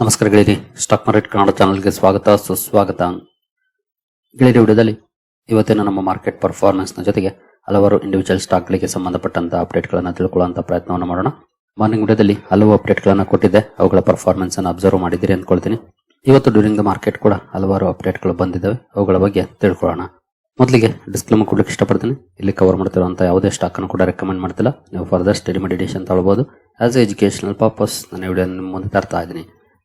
ನಮಸ್ಕಾರ ಗೆಳೆಯರಿ, stock market Kannada ಚಾನಲ್ಗೆ ಸ್ವಾಗತ ಸುಸ್ವಾಗತ. ಗೆಳೆಯರಿ, ವಿಡಿಯೋದಲ್ಲಿ ಇವತ್ತಿನ ನಮ್ಮ ಮಾರ್ಕೆಟ್ ಪರ್ಫಾರ್ಮೆನ್ಸ್ ನ ಜೊತೆಗೆ ಹಲವಾರು ಇಂಡಿವಿಜುವಲ್ ಸ್ಟಾಕ್ ಗಳಿಗೆ ಸಂಬಂಧಪಟ್ಟಂತಹ ಅಪ್ಡೇಟ್ ಗಳನ್ನ ತಿಳ್ಕೊಳ್ಳುವಂತ ಪ್ರಯತ್ನವನ್ನು ಮಾಡೋಣ. ಮಾರ್ನಿಂಗ್ ವಿಡಿಯೋದಲ್ಲಿ ಹಲವು ಅಪ್ಡೇಟ್ ಗಳನ್ನ ಕೊಟ್ಟಿದ್ದೆ, ಅವುಗಳ ಪರ್ಫಾರ್ಮೆನ್ಸ್ ಅನ್ನು ಅಬ್ಸರ್ವ್ ಮಾಡಿದಿರಿ ಅಂದ್ಕೊಳ್ತೀನಿ. ಇವತ್ತು ಡ್ಯೂರಿಂಗ್ ದ ಮಾರ್ಕೆಟ್ ಕೂಡ ಹಲವಾರು ಅಪ್ಡೇಟ್ ಗಳು ಬಂದಿದ್ದಾವೆ, ಅವುಗಳ ಬಗ್ಗೆ ತಿಳ್ಕೊಳ್ಳೋಣ. ಮೊದಲಿಗೆ ಡಿಸ್ಕ್ಲೇಮರ್ ಕೊಡ್ಲಿಕ್ಕೆ ಇಷ್ಟಪಡ್ತೀನಿ. ಇಲ್ಲಿ ಕವರ್ ಮಾಡ್ತಿರುವಂತಹ ಯಾವುದೇ ಸ್ಟಾಕ್ ಅನ್ನು ಕೂಡ ರೆಕಮೆಂಡ್ ಮಾಡ್ತಿಲ್ಲ. ನೀವು ಫರ್ದರ್ ಸ್ಟಡಿ ಮೆಡಿಟೇಷನ್ ತಗೊಳ್ಬಹುದು. ಆಸ್ ಎಜುಕೇಶನಲ್ ಪರ್ಪಸ್ ನನ್ನ ವಿಡಿಯೋ ನಿಮ್ಮ ಮುಂದೆ ತರ್ತಾ ಇದ್ದೀನಿ.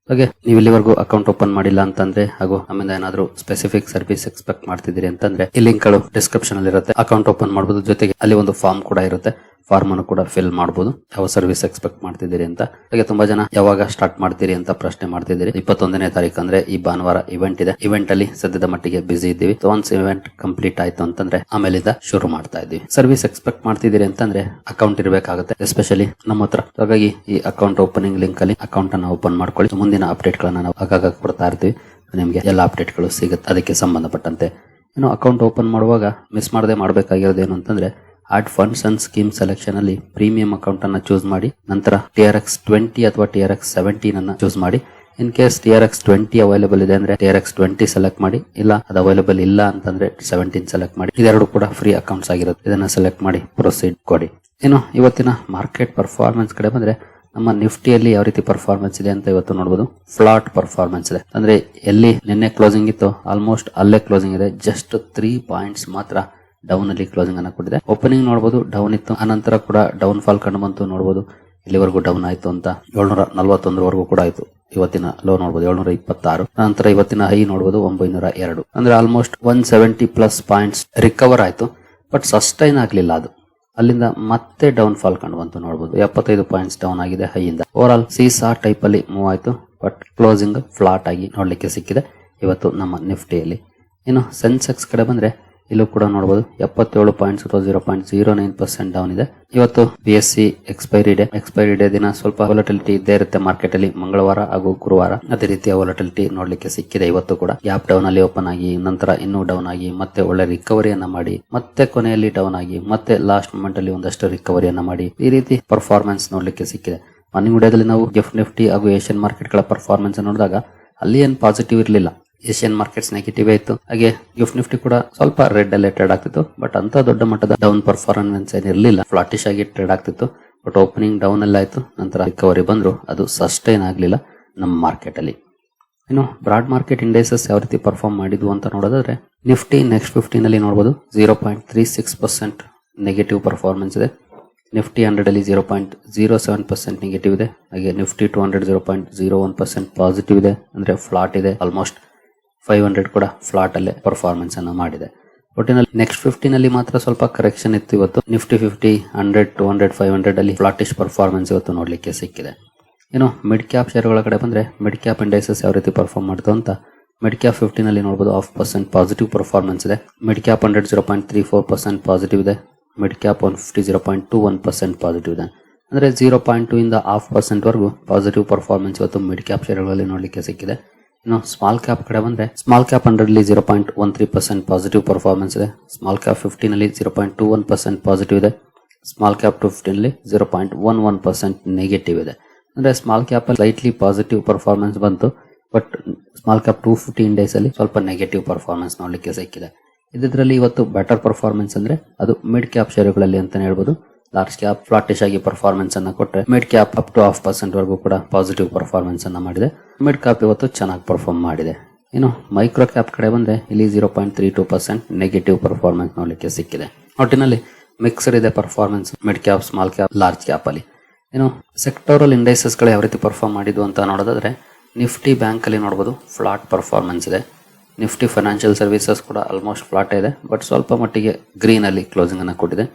ಹಾಗೆ ನೀವು ಇಲ್ಲಿವರೆಗೂ ಅಕೌಂಟ್ ಓಪನ್ ಮಾಡಿಲ್ಲ ಅಂತಂದ್ರೆ ಹಾಗೂ ನಮ್ಮಿಂದ ಏನಾದ್ರು ಸ್ಪೆಸಿಫಿಕ್ ಸರ್ವಿಸ್ ಎಕ್ಸ್ಪೆಕ್ಟ್ ಮಾಡ್ತಿದ್ದೀರಿ ಅಂತಂದ್ರೆ ಈ ಲಿಂಕ್ ಗಳು ಡಿಸ್ಕ್ರಿಪ್ಷನ್ ಅಲ್ಲಿ ಇರುತ್ತೆ. ಅಕೌಂಟ್ ಓಪನ್ ಮಾಡಬಹುದು, ಜೊತೆಗೆ ಅಲ್ಲಿ ಒಂದು ಫಾರ್ಮ್ ಕೂಡ ಇರುತ್ತೆ. ಫಾರ್ಮ್ ಅನ್ನು ಕೂಡ ಫಿಲ್ ಮಾಡಬಹುದು, ಯಾವ ಸರ್ವಿಸ್ ಎಕ್ಸ್ಪೆಕ್ಟ್ ಮಾಡ್ತಿದ್ದೀರಿ ಅಂತ. ಹಾಗೆ ತುಂಬಾ ಜನ ಯಾವಾಗ ಸ್ಟಾರ್ಟ್ ಮಾಡ್ತೀರಿ ಅಂತ ಪ್ರಶ್ನೆ ಮಾಡ್ತಿದ್ದೀರಿ. 21ನೇ ತಾರೀಕು ಅಂದ್ರೆ ಈ ಭಾನುವಾರ ಇವೆಂಟ್ ಇದೆ. ಇವೆಂಟ್ ಅಲ್ಲಿ ಸದ್ಯದ ಮಟ್ಟಿಗೆ ಬಿಸಿ ಇದ್ದೀವಿ. ಒನ್ಸ್ ಇವೆಂಟ್ ಕಂಪ್ಲೀಟ್ ಆಯ್ತು ಅಂತಂದ್ರೆ ಆಮೇಲಿಂದ ಶುರು ಮಾಡ್ತಾ ಇದ್ದೀವಿ. ಸರ್ವಿಸ್ ಎಕ್ಸ್ಪೆಕ್ಟ್ ಮಾಡ್ತಿದ್ದೀರಿ ಅಂತಂದ್ರೆ ಅಕೌಂಟ್ ಇರಬೇಕಾಗುತ್ತೆ, ಎಸ್ಪೆಷಲಿ ನಮ್ಮ ಹತ್ರ. ಹಾಗಾಗಿ ಈ ಅಕೌಂಟ್ ಓಪನಿಂಗ್ ಲಿಂಕ್ ಅಲ್ಲಿ ಅಕೌಂಟ್ ಅನ್ನ ಓಪನ್ ಮಾಡ್ಕೊಳ್ಳಿ. ಮುಂದಿನ ಅಪ್ಡೇಟ್ ಗಳನ್ನ ನಾವು ಆಗಾಗ ಕೊಡ್ತಾ ಇರ್ತೀವಿ, ನಿಮಗೆ ಎಲ್ಲ ಅಪ್ಡೇಟ್ ಗಳು ಸಿಗುತ್ತೆ ಅದಕ್ಕೆ ಸಂಬಂಧಪಟ್ಟಂತೆ. ಇನ್ನು ಅಕೌಂಟ್ ಓಪನ್ ಮಾಡುವಾಗ ಮಿಸ್ ಮಾಡದೆ ಮಾಡಬೇಕಾಗಿರೋದು ಏನು ಅಂತಂದ್ರೆ add funds and scheme selection ಅಲ್ಲಿ ಪ್ರೀಮಿಯಂ ಅಕೌಂಟ್ ಅನ್ನ ಚೂಸ್ ಮಾಡಿ, ನಂತರ TRX20 ಅಥವಾ TRX17 ಅನ್ನ ಚೂಸ್ ಮಾಡಿ. ಇನ್ ಕೇಸ್ TRX20 ಅವೈಲೇಬಲ್ ಇದೆ ಅಂದ್ರೆ TRX20 ಸೆಲೆಕ್ಟ್ ಮಾಡಿ, ಇಲ್ಲ ಅದು ಅವೈಲೇಬಲ್ ಇಲ್ಲ ಅಂತಂದ್ರೆ 17 ಸೆಲೆಕ್ಟ್ ಮಾಡಿ. ಇದೆರಡು ಕೂಡ ಫ್ರೀ ಅಕೌಂಟ್ಸ್ ಆಗಿರುತ್ತೆ. ಇದನ್ನ ಸೆಲೆಕ್ಟ್ ಮಾಡಿ ಪ್ರೊಸೀಡ್ ಕೊಡಿ. ಇನ್ನು ಇವತ್ತಿನ ಮಾರ್ಕೆಟ್ ಪರ್ಫಾರ್ಮೆನ್ಸ್ ಕಡೆ ಬಂದ್ರೆ ನಮ್ಮ ನಿಫ್ಟಿಯಲ್ಲಿ ಯಾವ ರೀತಿ ಪರ್ಫಾರ್ಮೆನ್ಸ್ ಇದೆ ಅಂತ ಇವತ್ತು ನೋಡಬಹುದು. ಫ್ಲಾಟ್ ಪರ್ಫಾರ್ಮೆನ್ಸ್ ಇದೆ, ಅಂದ್ರೆ ಎಲ್ಲಿ ನಿನ್ನೆ ಕ್ಲೋಸಿಂಗ್ ಇತ್ತು ಆಲ್ಮೋಸ್ಟ್ ಅಲ್ಲೇ ಕ್ಲೋಸಿಂಗ್ ಇದೆ. ಜಸ್ಟ್ 3 ಪಾಯಿಂಟ್ಸ್ ಮಾತ್ರ ಡೌನ್ ಅಲ್ಲಿ ಕ್ಲೋಸಿಂಗ್ ಅನ್ನ ಕೊಟ್ಟಿದೆ. ಓಪನಿಂಗ್ ನೋಡಬಹುದು ಡೌನ್ ಇತ್ತು, ಅನಂತರ ಕೂಡ ಡೌನ್ ಫಾಲ್ ಕಂಡು ಬಂತು. ನೋಡಬಹುದು ಇಲ್ಲಿವರೆಗೂ ಡೌನ್ ಆಯ್ತು ಅಂತ 741 ವರೆಗೂ ಕೂಡ ಆಯ್ತು. ಇವತ್ತಿನ ಲೋ ನೋಡಬಹುದು 726, ನಂತರ ಇವತ್ತಿನ ಹೈ ನೋಡಬಹುದು 902. ಅಂದ್ರೆ ಆಲ್ಮೋಸ್ಟ್ 170 ಪ್ಲಸ್ ಪಾಯಿಂಟ್ಸ್ ರಿಕವರ್ ಆಯ್ತು, ಬಟ್ ಸಸ್ಟೈನ್ ಆಗ್ಲಿಲ್ಲ. ಅದು ಅಲ್ಲಿಂದ ಮತ್ತೆ ಡೌನ್ ಫಾಲ್ ಕಂಡು ಬಂತು. ನೋಡಬಹುದು 75 ಪಾಯಿಂಟ್ಸ್ ಡೌನ್ ಆಗಿದೆ ಹೈಯಿಂದ. ಓವರ್ ಆಲ್ ಸೀಸಾ ಟೈಪ್ ಅಲ್ಲಿ ಮೂವ್ ಆಯ್ತು, ಬಟ್ ಕ್ಲೋಸಿಂಗ್ ಫ್ಲಾಟ್ ಆಗಿ ನೋಡ್ಲಿಕ್ಕೆ ಸಿಕ್ಕಿದೆ ಇವತ್ತು ನಮ್ಮ ನಿಫ್ಟಿಯಲ್ಲಿ. ಇನ್ನು ಸೆನ್ಸೆಕ್ಸ್ ಕಡೆ ಬಂದ್ರೆ ಇಲ್ಲೂ ಕೂಡ ನೋಡಬಹುದು 77 ಪಾಯಿಂಟ್ಸ್ ಅಥವಾ 0.09% ಡೌನ್ ಇದೆ. ಇವತ್ತು BSE ಎಕ್ಸ್ಪೈರಿ ಡೇ ದಿನ ಸ್ವಲ್ಪ ವಾಲಟಿಲಿಟಿ ಇದ್ದೇ ಇರುತ್ತೆ ಮಾರ್ಕೆಟ್ ಅಲ್ಲಿ. ಮಂಗಳವಾರ ಹಾಗೂ ಗುರುವಾರ ಅದೇ ರೀತಿಯ ವಾಲಟಿಲಿಟಿ ನೋಡ್ಲಿಕ್ಕೆ ಸಿಕ್ಕಿದೆ. ಇವತ್ತು ಕೂಡ ಗ್ಯಾಪ್ ಡೌನ್ ಅಲ್ಲಿ ಓಪನ್ ಆಗಿ, ನಂತರ ಇನ್ನೂ ಡೌನ್ ಆಗಿ, ಮತ್ತೆ ಒಳ್ಳೆ ರಿಕವರಿಯನ್ನ ಮಾಡಿ, ಮತ್ತೆ ಕೊನೆಯಲ್ಲಿ ಡೌನ್ ಆಗಿ, ಮತ್ತೆ ಲಾಸ್ಟ್ ಮೊಮೆಂಟ್ ಅಲ್ಲಿ ಒಂದಷ್ಟು ರಿಕವರಿಯನ್ನ ಮಾಡಿ, ಈ ರೀತಿ ಪರ್ಫಾರ್ಮೆನ್ಸ್ ನೋಡ್ಲಿಕ್ಕೆ ಸಿಕ್ಕಿದೆ. ಮಾರ್ನಿಂಗ್ ವಿಡಿಯೋದಲ್ಲಿ ನಾವು ಗಿಫ್ಟ್ ನಿಫ್ಟಿ ಹಾಗೂ ಏಷ್ಯನ್ ಮಾರ್ಕೆಟ್ ಗಳ ಪರ್ಫಾರ್ಮೆನ್ಸ್ ನೋಡಿದಾಗ ಅಲ್ಲಿ ಏನ್ ಪಾಸಿಟಿವ್ ಇರಲಿಲ್ಲ, ಏಷ್ಯನ್ ಮಾರ್ಕೆಟ್ಸ್ ನೆಗೆಟಿವ್ ಇತ್ತು. ಹಾಗೆ ಗಿಫ್ಟ್ ನಿಫ್ಟಿ ಕೂಡ ಸ್ವಲ್ಪ ರೆಡ್ ಅಲ್ಲೇ ಟ್ರೇಡ್ ಆಗ್ತಿತ್ತು, ಬಟ್ ಅಂತ ದೊಡ್ಡ ಮಟ್ಟದ ಡೌನ್ ಪರ್ಫಾರ್ಮೆನ್ಸ್ ಏನಿರಲಿಲ್ಲ. ಫ್ಲಾಟಿಶ್ ಆಗಿ ಟ್ರೇಡ್ ಆಗ್ತಿತ್ತು, ಬಟ್ ಓಪನಿಂಗ್ ಡೌನ್ ಅಲ್ಲಿ ಆಯ್ತು, ನಂತರ ರಿಕವರಿ ಬಂದ್ರು, ಅದು ಸಸ್ಟೈನ್ ಆಗ್ಲಿಲ್ಲ ನಮ್ಮ ಮಾರ್ಕೆಟ್ ಅಲ್ಲಿ. ಇನ್ನು ಬ್ರಾಡ್ ಮಾರ್ಕೆಟ್ ಇಂಡೈಸಸ್ ಯಾವ ರೀತಿ ಪರ್ಫಾರ್ಮ್ ಮಾಡಿದ್ವು ಅಂತ ನೋಡೋದಾದ್ರೆ ನಿಫ್ಟಿ ನೆಕ್ಸ್ಟ್ 15 ನಲ್ಲಿ ನೋಡಬಹುದು 0.36% ನೆಗೆಟಿವ್ ಪರ್ಫಾರ್ಮೆನ್ಸ್ ಇದೆ. ನಿಫ್ಟಿ 100 ಅಲ್ಲಿ 0.07% ನೆಗೆಟಿವ್ ಇದೆ. ಹಾಗೆ ನಿಫ್ಟಿ 200 0.01% ಪಾಸಿಟಿವ್ ಇದೆ, ಅಂದ್ರೆ ಫ್ಲಾಟ್ ಇದೆ. ಆಲ್ಮೋಸ್ಟ್ 500 ಕೂಡ ಫ್ಲಾಟ್ ಅಲ್ಲೇ ಪರ್ಫಾರ್ಮೆನ್ಸ್ ಅನ್ನ ಮಾಡಿದೆ. ಒಟ್ಟಿನಲ್ಲಿ ನೆಕ್ಸ್ಟ್ 15 ಅಲ್ಲಿ ಮಾತ್ರ ಸ್ವಲ್ಪ ಕರೆಕ್ಷನ್ ಇತ್ತು. ಇವತ್ತು ನಿಫ್ಟಿ 50, 100, 200, 500 ಅಲ್ಲಿ ಫ್ಲಾಟಿಶ್ ಪರ್ಫಾರ್ಮೆನ್ಸ್ ಇವತ್ತು ನೋಡ್ಲಿಕ್ಕೆ ಸಿಕ್ಕಿದೆ. ಇನ್ನು ಮಿಡ್ ಕ್ಯಾಪ್ ಶೇರ್ ಗಳ ಕಡೆ ಬಂದ್ರೆ ಮಿಡ್ ಕ್ಯಾಪ್ ಇಂಡೈಸಸ್ ಯಾವ ರೀತಿ ಪರ್ಫಾರ್ಮ್ ಮಾಡ್ತು ಅಂತ ಮಿಡ್ ಕ್ಯಾಪ್ 15 ಅಲ್ಲಿ ನೋಡಬಹುದು 0.5% ಪಾಸಿಟಿವ್ ಪರ್ಫಾರ್ಮೆನ್ಸ್ ಇದೆ. ಮಿಡ್ ಕ್ಯಾಪ್ 100 0.34% ಪಾಸಿಟಿವ್ ಇದೆ. ಮಿಡ್ ಕ್ಯಾಪ್ 150 0.21% ಪಾಸಿಟಿವ್ ಇದೆ. ಅಂದ್ರೆ 0.2 ಇಂದ 0.5% ವರೆಗೂ ಪಾಸಿಟಿವ್ ಪರ್ಫಾರ್ಮೆನ್ಸ್ ಇವತ್ತು ಮಿಡ್ ಕ್ಯಾಪ್ ಶೇರ್ಗಳಲ್ಲಿ ನೋಡ್ಲಿಕ್ಕೆ ಸಿಕ್ಕಿದೆ. ಇನ್ನು ಸ್ಮಾಲ್ ಕ್ಯಾಪ್ ಕಡೆ ಬಂದ್ರೆ ಸ್ಮಾಲ್ ಕ್ಯಾಪ್ 100 ಅಲ್ಲಿ 0.13% ಪಾಸಿಟಿವ್ ಪರ್ಫಾರ್ಮೆನ್ಸ್ ಇದೆ. ಸ್ಮಾಲ್ ಕ್ಯಾಪ್ 15 ಅಲ್ಲಿ 0.21% ಪಾಸಿಟಿವ್ ಇದೆ. ಸ್ಮಾಲ್ ಕ್ಯಾಪ್ 250 ಅಲ್ಲಿ 0.11% ನೆಗೆಟಿವ್ ಇದೆ. ಅಂದ್ರೆ ಸ್ಮಾಲ್ ಕ್ಯಾಪ್ ಅಲ್ಲಿ ಸ್ಲೈಟ್ಲಿ ಪಾಸಿಟಿವ್ ಪರ್ಫಾರ್ಮೆನ್ಸ್ ಬಂತು, ಬಟ್ ಸ್ಮಾಲ್ ಕ್ಯಾಪ್ 250 ಇಂಡೆಕ್ಸ್ ಅಲ್ಲಿ ಸ್ವಲ್ಪ ನೆಗೆಟಿವ್ ಪರ್ಫಾರ್ಮೆನ್ಸ್ ನೋಡ್ಲಿಕ್ಕೆ ಸಿಕ್ಕಿದೆ. ಇದರಲ್ಲಿ ಇವತ್ತು ಬೆಟರ್ ಪರ್ಫಾರ್ಮೆನ್ಸ್ ಅಂದ್ರೆ ಅದು ಮಿಡ್ ಕ್ಯಾಪ್ ಶೇರುಗಳಲ್ಲಿ ಅಂತಾನೆ ಹೇಳ್ಬೋದು. ಲಾರ್ಜ್ ಕ್ಯಾಪ್ ಫ್ಲಾಟಿಶ್ ಆಗಿ ಪರ್ಫಾರ್ಮೆನ್ಸ್ ಅನ್ನ ಕೊಟ್ಟರೆ ಮಿಡ್ ಕ್ಯಾಪ್ ಅಪ್ ಟು 0.5% ವರೆಗೂ ಕೂಡ ಪಾಸಿಟಿವ್ ಪರ್ಫಾರ್ಮೆನ್ಸ್ ಅನ್ನ ಮಾಡಿದೆ. ಮಿಡ್ ಕ್ಯಾಪ್ ಇವತ್ತು ಚೆನ್ನಾಗಿ ಪರ್ಫಾರ್ಮ್ ಮಾಡಿದೆ. ಇನ್ನು ಮೈಕ್ರೋ ಕ್ಯಾಪ್ ಕಡೆ ಬಂದ್ರೆ ಇಲ್ಲಿ 0.32% ನೆಗೆಟಿವ್ ಪರ್ಫಾರ್ಮೆನ್ಸ್ ನೋಡ್ಲಿಕ್ಕೆ ಸಿಕ್ಕಿದೆ. ಒಟ್ಟಿನಲ್ಲಿ ಮಿಕ್ಸರ್ ಇದೆ performance mid cap, small cap, large cap ಅಲ್ಲಿ. ಇನ್ನು ಸೆಕ್ಟೋರಲ್ ಇಂಡೈಸಸ್ ಗಳು ಯಾವ ರೀತಿ ಪರ್ಫಾರ್ಮ್ ಮಾಡಿದ್ವು ಅಂತ ನೋಡೋದಾದ್ರೆ ನಿಫ್ಟಿ ಬ್ಯಾಂಕ್ ಅಲ್ಲಿ ನೋಡಬಹುದು ಫ್ಲಾಟ್ ಪರ್ಫಾರ್ಮೆನ್ಸ್ ಇದೆ. ನಿಫ್ಟಿ ಫೈನಾನ್ಷಿಯಲ್ ಸರ್ವಿಸಸ್ ಕೂಡ ಆಲ್ಮೋಸ್ಟ್ ಫ್ಲಾಟ್ ಇದೆ, ಬಟ್ ಸ್ವಲ್ಪ ಮಟ್ಟಿಗೆ ಗ್ರೀನ್ ಅಲ್ಲಿ ಕ್ಲೋಸಿಂಗ್ ಅನ್ನ ಕೊಟ್ಟಿದೆ.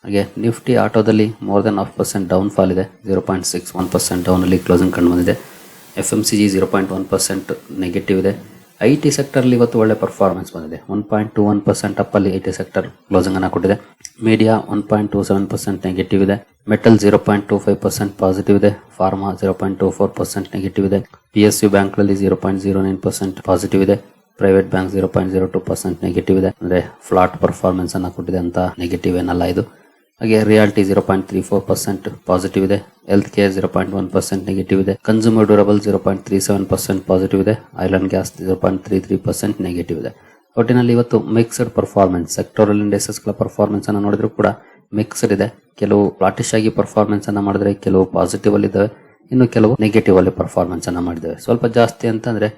ಹಾಗೆ ನಿಫ್ಟಿ ಆಟೋದಲ್ಲಿ ಮೋರ್ ದನ್ 0.5% ಡೌನ್ ಫಾಲ್ ಇದೆ. 0.61% ಡೌನ್ ಅಲ್ಲಿ ಕ್ಲೋಸಿಂಗ್ ಕಂಡು ಬಂದಿದೆ. FMCG 0.1% ನೆಗೆಟಿವ್ ಇದೆ. IT ಸೆಕ್ಟರ್ ಅಲ್ಲಿ ಇವತ್ತು ಒಳ್ಳೆ ಪರ್ಫಾರ್ಮೆನ್ಸ್ ಬಂದಿದೆ. 1.21% ಅಪ್ ಅಲ್ಲಿ IT ಸೆಕ್ಟರ್ ಕ್ಲೋಸಿಂಗ್ ಅನ್ನ ಕೊಟ್ಟಿದೆ. ಮೀಡಿಯಾ 1.27% ನೆಗೆಟಿವ್ ಇದೆ. ಮೆಟಲ್ 0.25% ಪಾಸಿಟಿವ್ ಇದೆ. ಫಾರ್ಮಾ 0.24% ನೆಗೆಟಿವ್ ಇದೆ. PSU ಬ್ಯಾಂಕ್ ಗಳಲ್ಲಿ 0.09% ಪಾಸಿಟಿವ್ ಇದೆ. ಪ್ರೈವೇಟ್ ಬ್ಯಾಂಕ್ 0.02% ನೆಗೆಟಿವ್ ಇದೆ. ಅಂದ್ರೆ ಫ್ಲಾಟ್ ಪರ್ಫಾರ್ಮೆನ್ಸ್ ಅನ್ನ ಕೊಟ್ಟಿದೆ ಅಂತ ನೆಗೆಟಿವ್ ಏನಲ್ಲ ಇದು. ಹಾಗೆ ರಿಯಾಲ್ಟಿ 0.34% ಪಾಸಿಟಿವ್ ಇದೆ. ಹೆಲ್ತ್ ಕೇರ್ 0.1% ನೆಗೆಟಿವ್ ಇದೆ. ಕನ್ಸ್ಯೂಮರ್ ಡ್ಯೂರಬಲ್ 0.37% ಪಾಸಿಟಿವ್ ಇದೆ. ಆಯಿಲ್ ಅಂಡ್ ಗ್ಯಾಸ್ 0.33% ನೆಗೆಟಿವ್ ಇದೆ. ಒಟ್ಟಿನಲ್ಲಿ ಇವತ್ತು ಮಿಕ್ಸ್ಡ್ ಪರ್ಫಾರ್ಮೆನ್ಸ್, ಸೆಕ್ಟೋರಲ್ ಇಂಡೈಸಸ್ ಗಳ ಪರ್ಫಾರ್ಮೆನ್ಸ್ ಅನ್ನು ನೋಡಿದ್ರು ಕೂಡ ಮಿಕ್ಸ್ಡ್ ಇದೆ. ಕೆಲವು ಫ್ಲಾಟಿಶ್ ಆಗಿ ಪರ್ಫಾರ್ಮೆನ್ಸ್ ಅನ್ನ ಮಾಡಿದ್ರೆ, ಕೆಲವು ಪಾಸಿಟಿವ್ ಅಲ್ಲಿ ಇದಾವೆ, ಇನ್ನು ಕೆಲವು ನೆಗೆಟಿವ್ ಅಲ್ಲಿ ಪರ್ಫಾರ್ಮೆನ್ಸ್ ಅನ್ನ ಮಾಡಿದ್ದೇವೆ. ಸ್ವಲ್ಪ ಜಾಸ್ತಿ ಅಂತಂದ್ರೆ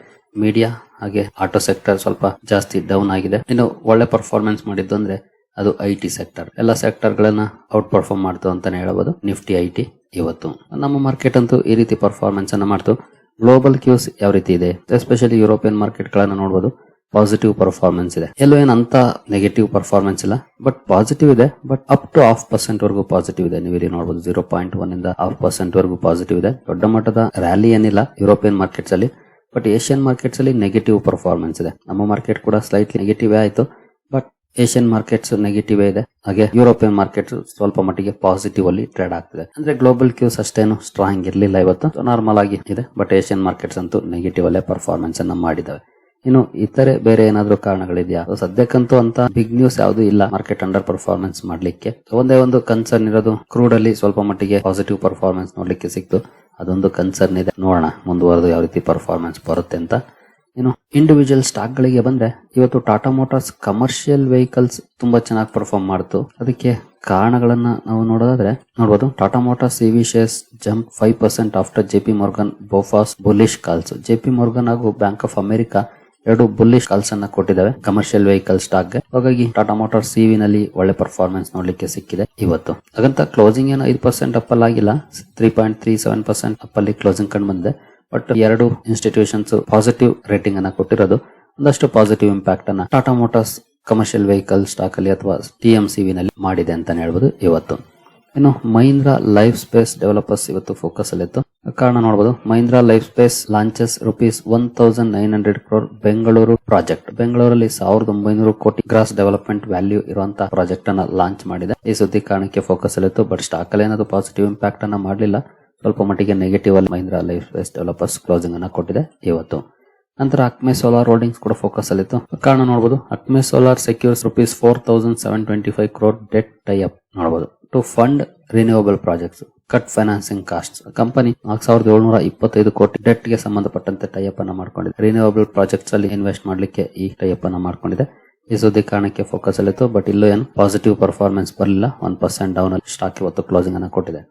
ಮೀಡಿಯಾ ಹಾಗೆ ಆಟೋ ಸೆಕ್ಟರ್ ಸ್ವಲ್ಪ ಜಾಸ್ತಿ ಡೌನ್ ಆಗಿದೆ. ಇನ್ನು ಒಳ್ಳೆ ಪರ್ಫಾರ್ಮೆನ್ಸ್ ಮಾಡಿದ್ದು ಅಂದ್ರೆ ಅದು IT ಸೆಕ್ಟರ್. ಎಲ್ಲ ಸೆಕ್ಟರ್ ಗಳನ್ನ ಔಟ್ ಪರ್ಫಾರ್ಮ್ ಮಾಡ್ತು ಅಂತಾನೆ ಹೇಳಬಹುದು. ನಿಫ್ಟಿ IT ಇವತ್ತು ನಮ್ಮ ಮಾರ್ಕೆಟ್ ಅಂತೂ ಈ ರೀತಿ ಪರ್ಫಾರ್ಮೆನ್ಸ್ ಅನ್ನ ಮಾಡ್ತು. ಗ್ಲೋಬಲ್ ಕ್ಯೂಸ್ ಯಾವ ರೀತಿ ಇದೆ, ಎಸ್ಪೆಷಲಿ ಯುರೋಪಿಯನ್ ಮಾರ್ಕೆಟ್ ಗಳನ್ನ ನೋಡಬಹುದು. ಪಾಸಿಟಿವ್ ಪರ್ಫಾರ್ಮೆನ್ಸ್ ಇದೆ. ಎಲ್ಲೋ ಏನಂತ ನೆಗೆಟಿವ್ ಪರ್ಫಾರ್ಮೆನ್ಸ್ ಇಲ್ಲ, ಬಟ್ ಪಾಸಿಟಿವ್ ಇದೆ. ಬಟ್ ಅಪ್ ಟು 0.5% ವರೆಗೂ ಪಾಸಿಟಿವ್ ಇದೆ. ನೀವು ಇಲ್ಲಿ ನೋಡಬಹುದು 0.1 ಇಂದ 0.5% ವರೆಗೂ ಪಾಸಿಟಿವ್ ಇದೆ. ದೊಡ್ಡ ಮಟ್ಟದ ರ್ಯಾಲಿ ಏನಿಲ್ಲ ಯುರೋಪಿಯನ್ ಮಾರ್ಕೆಟ್ಸ್ ಅಲ್ಲಿ, ಬಟ್ ಏಷ್ಯನ್ ಮಾರ್ಕೆಟ್ಸ್ ಅಲ್ಲಿ ನೆಗೆಟಿವ್ ಪರ್ಫಾರ್ಮೆನ್ಸ್ ಇದೆ. ನಮ್ಮ ಮಾರ್ಕೆಟ್ ಕೂಡ ಸ್ಲೈಟ್ಲಿ ನೆಗೆಟಿವ್ ಆಯ್ತು, ಬಟ್ ಏಷ್ಯನ್ ಮಾರ್ಕೆಟ್ಸ್ ನೆಗೆಟಿವ್ ಇದೆ. ಹಾಗೆ ಯುರೋಪಿಯನ್ ಮಾರ್ಕೆಟ್ ಸ್ವಲ್ಪ ಮಟ್ಟಿಗೆ ಪಾಸಿಟಿವ್ ಅಲ್ಲಿ ಟ್ರೇಡ್ ಆಗ್ತಿದೆ. ಅಂದ್ರೆ ಗ್ಲೋಬಲ್ ಕ್ಯೂಸ್ ಅಷ್ಟೇನು ಸ್ಟ್ರಾಂಗ್ ಇರಲಿಲ್ಲ ಇವತ್ತು, ನಾರ್ಮಲ್ ಆಗಿ ಇದೆ. ಬಟ್ ಏಷ್ಯನ್ ಮಾರ್ಕೆಟ್ಸ್ ಅಂತೂ ನೆಗೆಟಿವ್ ಅಲ್ಲೇ ಪರ್ಫಾರ್ಮೆನ್ಸ್ ಅನ್ನ ಮಾಡಿದಾವೆ. ಇನ್ನು ಇತರೆ ಬೇರೆ ಏನಾದ್ರೂ ಕಾರಣಗಳಿದೆಯಾ? ಸದ್ಯಕ್ಕಂತೂ ಅಂತ ಬಿಗ್ ನ್ಯೂಸ್ ಯಾವುದು ಇಲ್ಲ ಮಾರ್ಕೆಟ್ ಅಂಡರ್ ಪರ್ಫಾರ್ಮೆನ್ಸ್ ಮಾಡ್ಲಿಕ್ಕೆ. ಒಂದೇ ಒಂದು ಕನ್ಸರ್ನ್ ಇರೋದು, ಕ್ರೂಡ್ ಅಲ್ಲಿ ಸ್ವಲ್ಪ ಮಟ್ಟಿಗೆ ಪಾಸಿಟಿವ್ ಪರ್ಫಾರ್ಮೆನ್ಸ್ ನೋಡ್ಲಿಕ್ಕೆ ಸಿಕ್ತು. ಅದೊಂದು ಕನ್ಸರ್ನ್ ಇದೆ. ನೋಡೋಣ ಮುಂದುವರೆದು ಯಾವ ರೀತಿ ಪರ್ಫಾರ್ಮೆನ್ಸ್ ಬರುತ್ತೆ ಅಂತ. ಇನ್ನು ಇಂಡಿವಿಜುವಲ್ ಸ್ಟಾಕ್ ಗಳಿಗೆ ಬಂದ್ರೆ, ಇವತ್ತು ಟಾಟಾ ಮೋಟಾರ್ಸ್ ಕಮರ್ಷಿಯಲ್ ವೆಹಿಕಲ್ಸ್ ತುಂಬಾ ಚೆನ್ನಾಗಿ ಪರ್ಫಾರ್ಮ್ ಮಾಡ್ತು. ಅದಕ್ಕೆ ಕಾರಣಗಳನ್ನ ನಾವು ನೋಡೋದಾದ್ರೆ ನೋಡಬಹುದು. Tata motors EV shares jump 5% after JP Morgan BofA's bullish calls. JP Morgan ಹಾಗೂ ಬ್ಯಾಂಕ್ ಆಫ್ ಅಮೆರಿಕಾ ಎರಡು ಬುಲ್ಲಿಶ್ ಕಾಲ್ಸ್ ಅನ್ನ ಕೊಟ್ಟಿದ್ದಾವೆ ಕಮರ್ಷಿಯಲ್ ವೆಹಿಕಲ್ ಸ್ಟಾಕ್ ಗೆ. ಹಾಗಾಗಿ ಟಾಟಾ ಮೋಟಾರ್ಸ್ CV ನಲ್ಲಿ ಒಳ್ಳೆ ಪರ್ಫಾರ್ಮೆನ್ಸ್ ನೋಡ್ಲಿಕ್ಕೆ ಸಿಕ್ಕಿದೆ ಇವತ್ತು. ಹಾಗಂತ ಕ್ಲೋಸಿಂಗ್ ಏನು 5% ಅಪ್ ಆಗಿಲ್ಲ, 3.37% ಅಪ್ ಅಲ್ಲಿ ಕ್ಲೋಸಿಂಗ್ ಕಂಡು ಬಂದಿದೆ. ಬಟ್ ಎರಡು ಇನ್ಸ್ಟಿಟ್ಯೂಷನ್ಸ್ ಪಾಸಿಟಿವ್ ರೇಟಿಂಗ್ ಅನ್ನ ಕೊಟ್ಟಿರೋದು ಒಂದಷ್ಟು ಪಾಸಿಟಿವ್ ಇಂಪ್ಯಾಕ್ಟ್ ಅನ್ನ Tata motors commercial vehicle stock ಅಲ್ಲಿ ಅಥವಾ TMCV ನಲ್ಲಿ ಮಾಡಿದೆ ಅಂತಾನೆ ಹೇಳ್ಬೋದು ಇವತ್ತು. ಇನ್ನು ಮಹೀಂದ್ರಾ ಲೈಫ್ ಸ್ಪೇಸ್ ಡೆವಲಪರ್ಸ್ ಇವತ್ತು ಫೋಕಸ್ ಅಲ್ಲಿತ್ತು. ಕಾರಣ ನೋಡಬಹುದು. Mahindra Life space launches ₹1900 crore Bengaluru project. ಬೆಂಗಳೂರಲ್ಲಿ 1900 ಕೋಟಿ ಗ್ರಾಸ್ ಡೆವಲಪ್ಮೆಂಟ್ ವ್ಯಾಲ್ಯೂ ಇರುವಂತಹ ಪ್ರಾಜೆಕ್ಟ್ ಅನ್ನ ಲಾಂಚ್ ಮಾಡಿದೆ. ಈ ಸುದ್ದಿ ಕಾರಣಕ್ಕೆ ಫೋಕಸ್ ಅಲ್ಲಿತ್ತು. ಬಟ್ ಸ್ಟಾಕ್ ಅಲ್ಲಿ ಏನಾದ್ರು ಪಾಸಿಟಿವ್ ಇಂಪ್ಯಾಕ್ಟ್ ಅನ್ನ ಮಾಡಲಿಲ್ಲ. ಸ್ವಲ್ಪ ಮಟ್ಟಿಗೆ ನೆಗೆಟಿವ್ ಅಲ್ಲಿ Mahindra Life Space Developers closing ಅನ್ನ ಕೊಟ್ಟಿದೆ ಇವತ್ತು. ನಂತರ ಅಕ್ಮೆ ಸೋಲಾರ್ ಹೋಲ್ಡಿಂಗ್ಸ್ ಕೂಡ ಫೋಕಸ್ ಅಲ್ಲಿತ್ತು. ಕಾರಣ ನೋಡಬಹುದು. Acme Solar secures ₹4725 crore debt tie up ನೋಡಬಹುದು to fund renewable projects, cut financing cost. Company 4725 crore debt ಗೆ ಸಂಬಂಧಪಟ್ಟಂತೆ ಟೈ ಅಪ್ ಅನ್ನ ಮಾಡ್ಕೊಂಡಿದೆ. ರಿನ್ಯೂವಬಲ್ ಪ್ರಾಜೆಕ್ಟ್ಸ್ ಅಲ್ಲಿ ಇನ್ವೆಸ್ಟ್ ಮಾಡ್ಲಿಕ್ಕೆ ಈ ಟೈ ಅಪ್ ಅನ್ನ ಮಾಡ್ಕೊಂಡಿದೆ. ಈ ಸುದ್ದಿ ಕಾರಣಕ್ಕೆ ಫೋಕಸ್ ಅಲ್ಲಿತ್ತು. ಬಟ್ ಇಲ್ಲೂ ಏನು ಪಾಸಿಟಿವ್ ಪರ್ಫಾರ್ಮೆನ್ಸ್ ಬರಲಿಲ್ಲ. 1% ಡೌನ್ ಅಲ್ಲಿ ಸ್ಟಾಕ್ ಇವತ್ತು ಕ್ಲೋಸಿಂಗ್ ಅನ್ನ ಕೊಟ್ಟಿದೆ.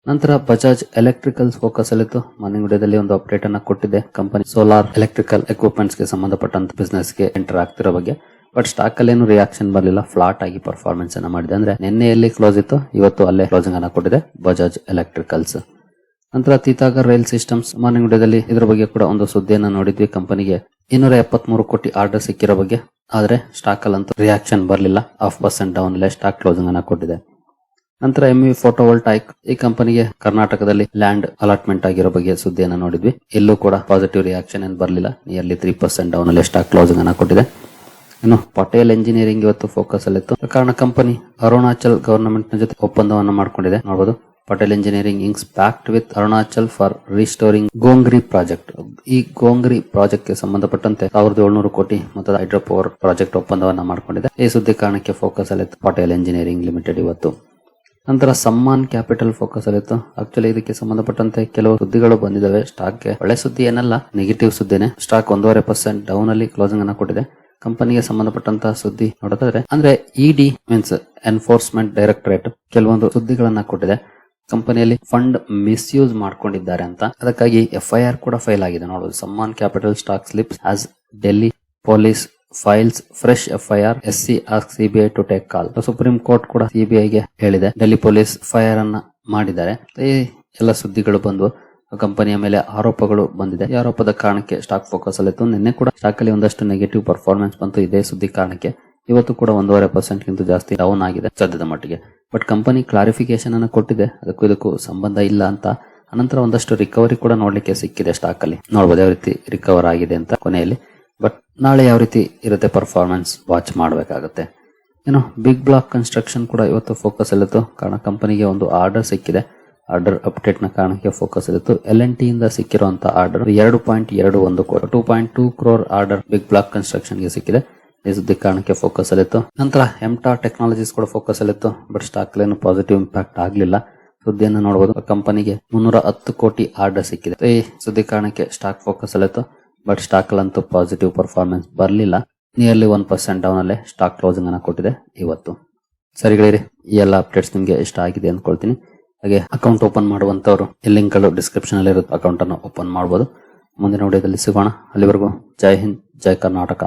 ನಂತರ ಬಜಾಜ್ ಎಲೆಕ್ಟ್ರಿಕಲ್ಸ್ ಫೋಕಸ್ ಅಲ್ಲಿತ್ತು. ಮಾರ್ನಿಂಗ್ ವಿಡಿಯೋದಲ್ಲಿ ಒಂದು ಅಪ್ಡೇಟ್ ಅನ್ನ ಕೊಟ್ಟಿದೆ. ಕಂಪನಿ ಸೋಲಾರ್ ಎಲೆಕ್ಟ್ರಿಕಲ್ ಎಕ್ವಿಪ್ಮೆಂಟ್ಸ್ ಗೆ ಸಂಬಂಧಪಟ್ಟಂತ ಬಿಸ್ನೆಸ್ ಗೆ ಎಂಟರ್ ಆಗ್ತಿರೋ ಬಗ್ಗೆ. ಬಟ್ ಸ್ಟಾಕ್ ಅಲ್ಲಿ ಏನು ರಿಯಾಕ್ಷನ್ ಬರಲಿಲ್ಲ. ಫ್ಲಾಟ್ ಆಗಿ ಪರ್ಫಾರ್ಮೆನ್ಸ್ ಅನ್ನ ಮಾಡಿದೆ. ಅಂದ್ರೆ ನಿನ್ನೆಯಲ್ಲಿ ಕ್ಲೋಸ್ ಇತ್ತು, ಇವತ್ತು ಅಲ್ಲೇ ಕ್ಲೋಸಿಂಗ್ ಅನ್ನ ಕೊಟ್ಟಿದೆ ಬಜಾಜ್ ಎಲೆಕ್ಟ್ರಿಕಲ್ಸ್. ನಂತರ ತೀತಾಗರ್ ರೈಲ್ ಸಿಸ್ಟಮ್ಸ್ ಮಾರ್ನಿಂಗ್ ವಿಡಿಯೋದಲ್ಲಿ ಇದ್ರ ಬಗ್ಗೆ ಕೂಡ ಒಂದು ಸುದ್ದಿಯನ್ನ ನೋಡಿದ್ವಿ. ಕಂಪನಿಗೆ 273 ಕೋಟಿ ಆರ್ಡರ್ ಸಿಕ್ಕಿರೋ ಬಗ್ಗೆ. ಆದ್ರೆ ಸ್ಟಾಕ್ ಅಲ್ಲಂತೂ ರಿಯಾಕ್ಷನ್ ಬರಲಿಲ್ಲ. 0.5% ಡೌನ್ ಅಲ್ಲೇ ಸ್ಟಾಕ್ ಕ್ಲೋಸಿಂಗ್ ಅನ್ನ ಕೊಟ್ಟಿದೆ. ನಂತರ MV ಫೋಟೋವೋಲ್ಟಾಯಿಕ್ ಈ ಕಂಪನಿಗೆ ಕರ್ನಾಟಕದಲ್ಲಿ ಲ್ಯಾಂಡ್ ಅಲಾಟ್ಮೆಂಟ್ ಆಗಿರೋ ಬಗ್ಗೆ ಸುದ್ದಿಯನ್ನ ನೋಡಿದ್ವಿ. ಇಲ್ಲೂ ಕೂಡ ಪಾಸಿಟಿವ್ ರಿಯಾಕ್ಷನ್ ಏನು ಬರಲಿಲ್ಲ. ನಿಯರ್ಲಿ 3% ಡೌನ್ ಅಲ್ಲಿ ಸ್ಟಾಕ್ ಕ್ಲೋಸಿಂಗ್ ಅನ್ನ ಕೊಟ್ಟಿದೆ. ಇನ್ನು ಪಟೇಲ್ ಎಂಜಿನಿಯರಿಂಗ್ ಇವತ್ತು ಫೋಕಸ್ ಅಲ್ಲಿತ್ತು. ಕಾರಣ ಕಂಪನಿ ಅರುಣಾಚಲ್ ಗವರ್ನಮೆಂಟ್ ನ ಜೊತೆ ಒಪ್ಪಂದವನ್ನು ಮಾಡ್ಕೊಂಡಿದೆ. ನೋಡಬಹುದು. Patel engineering inks pact with Arunachal for restoring Gongri project. ಈ ಗೋಂಗ್ರಿ ಪ್ರಾಜೆಕ್ಟ್ ಗೆ ಸಂಬಂಧಪಟ್ಟಂತೆ 1700 ಕೋಟಿ ಮೊತ್ತದ ಹೈಡ್ರೋ ಪವರ್ ಪ್ರಾಜೆಕ್ಟ್ ಒಪ್ಪಂದವನ್ನ ಮಾಡ್ಕೊಂಡಿದೆ. ಈ ಸುದ್ದಿ ಕಾರಣಕ್ಕೆ ಫೋಕಸ್ ಅಲ್ಲಿತ್ತು ಪಟೇಲ್ ಎಂಜಿನಿಯರಿಂಗ್ ಲಿಮಿಟೆಡ್ ಇವತ್ತು. ನಂತರ ಸಮ್ಮಾನ್ ಕ್ಯಾಪಿಟಲ್ ಫೋಕಸ್ ಅಲ್ಲಿತ್ತು. ಆಕ್ಚುಲಿ ಇದಕ್ಕೆ ಸಂಬಂಧಪಟ್ಟಂತೆ ಕೆಲವು ಸುದ್ದಿಗಳು ಬಂದಿದ್ದಾವೆ. ಸ್ಟಾಕ್ ಗೆ ಒಳ್ಳೆ ಸುದ್ದಿ ಏನಲ್ಲ, ನೆಗೆಟಿವ್ ಸುದ್ದಿನೇ. ಸ್ಟಾಕ್ 1.5% ಡೌನ್ ಅಲ್ಲಿ ಕ್ಲೋಸಿಂಗ್ ಅನ್ನ ಕೊಟ್ಟಿದೆ. ಕಂಪನಿಗೆ ಸಂಬಂಧಪಟ್ಟಂತಹ ಸುದ್ದಿ ನೋಡೋದಾದ್ರೆ ಅಂದ್ರೆ ED ಮೀನ್ಸ್ ಎನ್ಫೋರ್ಸ್ಮೆಂಟ್ ಡೈರೆಕ್ಟರೇಟ್ ಕೆಲವೊಂದು ಸುದ್ದಿಗಳನ್ನ ಕೊಟ್ಟಿದೆ. ಕಂಪನಿಯಲ್ಲಿ ಫಂಡ್ ಮಿಸ್ಯೂಸ್ ಮಾಡ್ಕೊಂಡಿದ್ದಾರೆ ಅಂತ. ಅದಕ್ಕಾಗಿ FIR ಕೂಡ ಫೈಲ್ ಆಗಿದೆ. ನೋಡಬಹುದು. Sammaan capital stock slips as Delhi police files fresh FIR, SC ask CBI to take call. Supreme court ಕೂಡ CBI ಗೆ ಹೇಳಿದೆ. ಡೆಲ್ಲಿ ಪೊಲೀಸ್ FIR ಅನ್ನ ಮಾಡಿದ್ದಾರೆ. ಈ ಎಲ್ಲ ಸುದ್ದಿಗಳು ಬಂದು ಕಂಪನಿಯ ಮೇಲೆ ಆರೋಪಗಳು ಬಂದಿದೆ. ಈ ಆರೋಪದ ಕಾರಣಕ್ಕೆ ಸ್ಟಾಕ್ ಫೋಕಸ್ ಅಲ್ಲಿತ್ತು. ನಿನ್ನೆ ಕೂಡ ಸ್ಟಾಕ್ ಅಲ್ಲಿ ಒಂದಷ್ಟು ನೆಗೆಟಿವ್ ಪರ್ಫಾರ್ಮೆನ್ಸ್ ಬಂತು ಇದೇ ಸುದ್ದಿ ಕಾರಣಕ್ಕೆ. ಇವತ್ತು ಕೂಡ 1.5% ಗಿಂತ ಜಾಸ್ತಿ ಡೌನ್ ಆಗಿದೆ ಸದ್ಯದ ಮಟ್ಟಿಗೆ. ಬಟ್ ಕಂಪನಿ ಕ್ಲಾರಿಫಿಕೇಶನ್ ಅನ್ನು ಕೊಟ್ಟಿದೆ, ಅದಕ್ಕೂ ಇದಕ್ಕೂ ಸಂಬಂಧ ಇಲ್ಲ ಅಂತ. ಅನಂತರ ಒಂದಷ್ಟು ರಿಕವರಿ ಕೂಡ ನೋಡ್ಲಿಕ್ಕೆ ಸಿಕ್ಕಿದೆ ಸ್ಟಾಕ್ ಅಲ್ಲಿ. ನೋಡಬಹುದು ಯಾವ ರೀತಿ ರಿಕವರ್ ಆಗಿದೆ ಅಂತ ಕೊನೆಯಲ್ಲಿ. ಬಟ್ ನಾಳೆ ಯಾವ ರೀತಿ ಇರುತ್ತೆ ಪರ್ಫಾರ್ಮೆನ್ಸ್ ವಾಚ್ ಮಾಡಬೇಕಾಗುತ್ತೆ. ಏನು ಬಿಗ್ ಬ್ಲಾಕ್ ಕನ್ಸ್ಟ್ರಕ್ಷನ್ ಕೂಡ ಇವತ್ತು ಫೋಕಸ್ ಅಲ್ಲಿತ್ತು. ಕಾರಣ ಕಂಪನಿಗೆ ಒಂದು ಆರ್ಡರ್ ಸಿಕ್ಕಿದೆ. ಆರ್ಡರ್ ಅಪ್ಡೇಟ್ ನ ಕಾರಣಕ್ಕೆ ಫೋಕಸ್ ಇತ್ತು. L&T ಇಂದ ಸಿಕ್ಕಿರುವಂತಹ ಆರ್ಡರ್ 2.21 ಕೋಟಿ 2.2 crore order big block construction ಗೆ ಸಿಕ್ಕಿದೆ. ಈ ಸುದ್ದಿ ಕಾರಣಕ್ಕೆ ಫೋಕಸ್ ಅಲ್ಲಿತ್ತು. ನಂತರ ಎಂಟಾ ಟೆಕ್ನಾಲಜೀಸ್ ಕೂಡ ಫೋಕಸ್ ಅಲ್ಲಿತ್ತು. ಬಟ್ ಸ್ಟಾಕ್ ಏನು ಪಾಸಿಟಿವ್ ಇಂಪ್ಯಾಕ್ಟ್ ಆಗ್ಲಿಲ್ಲ. ಸುದ್ದಿಯನ್ನು ನೋಡಬಹುದು. ಕಂಪನಿಗೆ 310 ಕೋಟಿ ಆರ್ಡರ್ ಸಿಕ್ಕಿದೆ. ಈ ಸುದ್ದಿ ಕಾರಣಕ್ಕೆ ಸ್ಟಾಕ್ ಫೋಕಸ್ ಅಲ್ಲಿತ್ತು. ಬಟ್ ಸ್ಟಾಕ್ ಅಲ್ಲಂತೂ ಪಾಸಿಟಿವ್ ಪರ್ಫಾರ್ಮೆನ್ಸ್ ಬರಲಿಲ್ಲ. ನಿಯರ್ಲಿ 1% ಡೌನ್ ಅಲ್ಲೇ ಸ್ಟಾಕ್ ಕ್ಲೋಸಿಂಗ್ ಅನ್ನ ಕೊಟ್ಟಿದೆ ಇವತ್ತು. ಸರಿಗಳಿರಿ, ಈ ಎಲ್ಲ ಅಪ್ಡೇಟ್ಸ್ ನಿಮ್ಗೆ ಇಷ್ಟ ಆಗಿದೆ ಅನ್ಕೊಳ್ತೀನಿ. ಹಾಗೆ ಅಕೌಂಟ್ ಓಪನ್ ಮಾಡುವಂತವರು ಈ ಲಿಂಕ್ ಗಳು ಡಿಸ್ಕ್ರಿಪ್ಷನ್ ಅಲ್ಲಿ ಇರುತ್ತೆ. ಅಕೌಂಟ್ ಅನ್ನು ಓಪನ್ ಮಾಡಬಹುದು. ಮುಂದಿನ ವಿಡಿಯೋದಲ್ಲಿ ಸಿಗೋಣ. ಅಲ್ಲಿವರೆಗೂ ಜೈ ಹಿಂದ್, ಜೈ ಕರ್ನಾಟಕ.